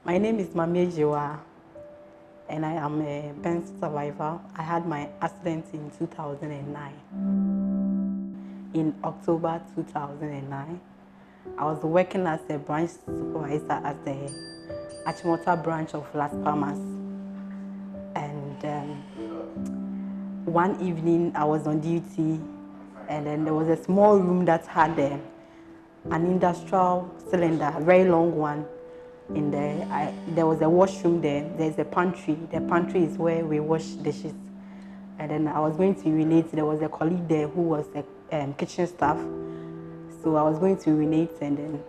My name is Mami Ejiwa, and I am a burn survivor. I had my accident in 2009. In October 2009, I was working as a branch supervisor at the Achimota branch of Las Palmas. And one evening I was on duty, and then there was a small room that had an industrial cylinder, a very long one. In there, there was a washroom there. There's a pantry. The pantry is where we wash dishes. And then I was going to urinate. There was a colleague there who was a kitchen staff. So I was going to urinate, and then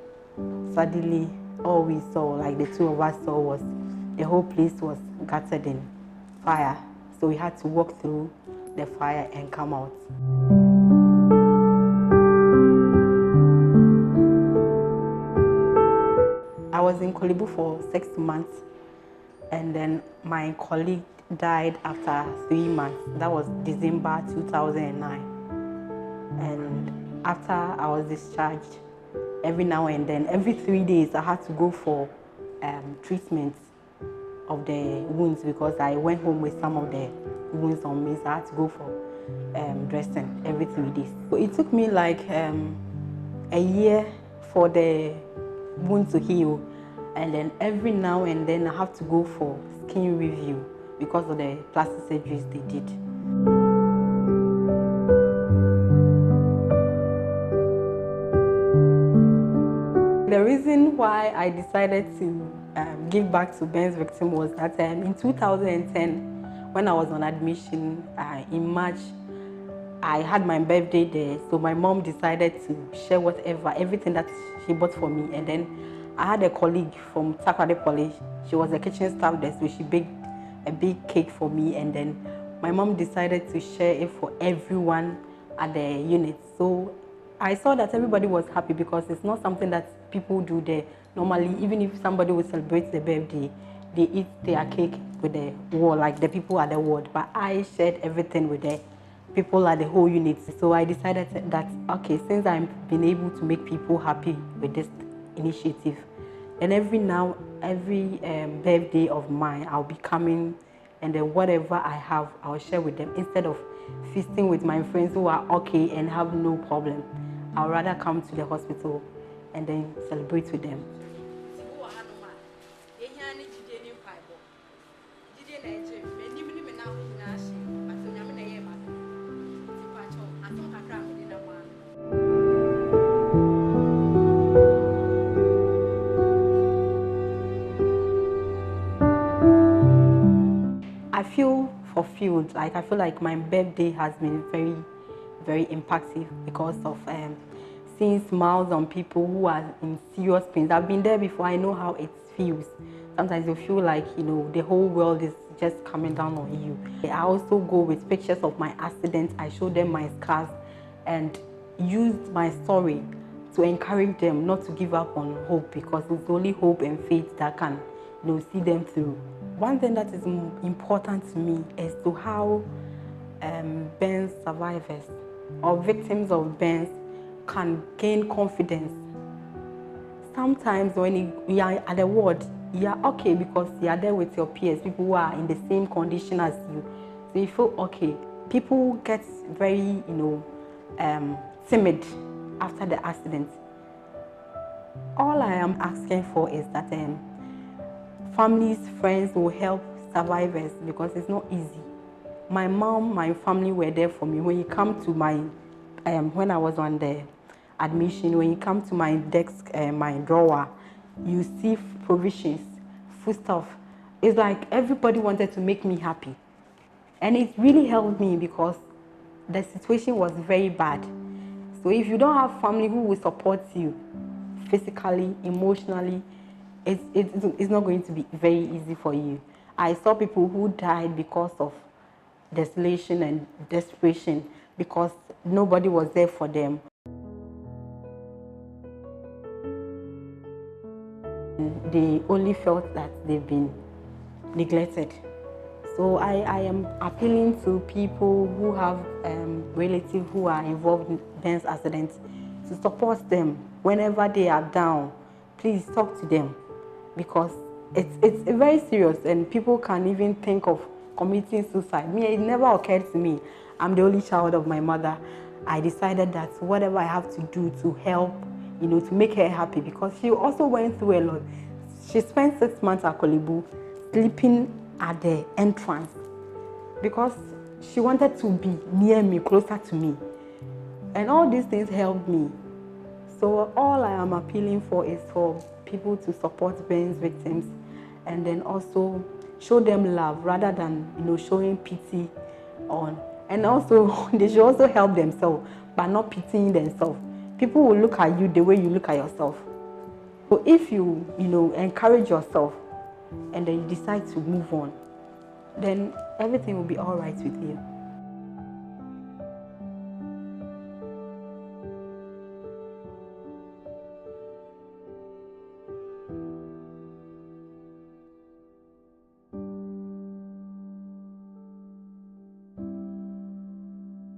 suddenly all we saw, like the two of us saw, was the whole place was gutted in fire. So we had to walk through the fire and come out. I was in Kolibu for 6 months, and then my colleague died after 3 months. That was December 2009. And after I was discharged, every now and then, every 3 days, I had to go for treatments of the wounds because I went home with some of the wounds on me, so I had to go for dressing every 3 days. So it took me like a year for the wound to heal, and then every now and then I have to go for skin review because of the plastic surgeries they did. The reason why I decided to give back to burns victims was that in 2010, when I was on admission in March, I had my birthday there, so my mom decided to share everything that she bought for me. And then I had a colleague from Takrade Polish. She was a kitchen staff there, so she baked a big cake for me. And then my mom decided to share it for everyone at the unit. So I saw that everybody was happy because it's not something that people do there. Normally, even if somebody will celebrate their birthday, they eat their cake with the ward, like the people at the ward. But I shared everything with the people at the whole unit. So I decided that, okay, since I've been able to make people happy with this initiative, and every birthday of mine, I'll be coming, and then whatever I have, I'll share with them. Instead of feasting with my friends who are okay and have no problem, I'll rather come to the hospital and then celebrate with them. I feel fulfilled. Like I feel like my birthday has been very, very impactful because of seeing smiles on people who are in serious pain. I've been there before. I know how it feels. Sometimes you feel like, you know, the whole world is just coming down on you. I also go with pictures of my accident. I show them my scars and use my story to encourage them not to give up on hope, because it's only hope and faith that can, you know, see them through. One thing that is important to me is to how burns survivors or victims of burns can gain confidence. Sometimes when you are at the ward, you are okay because you are there with your peers, people who are in the same condition as you. So you feel okay. People get very, you know, timid after the accident. All I am asking for is that families, friends will help survivors because it's not easy. My mom, my family were there for me. When you come to my, when I was on the admission, when you come to my desk, my drawer, you see provisions, food stuff. It's like everybody wanted to make me happy. And it really helped me because the situation was very bad. So if you don't have family who will support you physically, emotionally, it's not going to be very easy for you. I saw people who died because of desolation and desperation because nobody was there for them. And they only felt that they've been neglected. So I am appealing to people who have relatives who are involved in burns accidents to support them whenever they are down. Please talk to them because it's very serious, and people can even think of committing suicide. Me, it never occurred to me. I'm the only child of my mother. I decided that whatever I have to do to help, to make her happy, because she also went through a lot. She spent 6 months at Kolibu, sleeping at the entrance, because she wanted to be near me, closer to me. And all these things helped me. So all I am appealing for is for people to support burns victims, and then also show them love rather than showing pity on. And also they should also help themselves by not pitying themselves. People will look at you the way you look at yourself. So if you encourage yourself and then you decide to move on, then everything will be all right with you.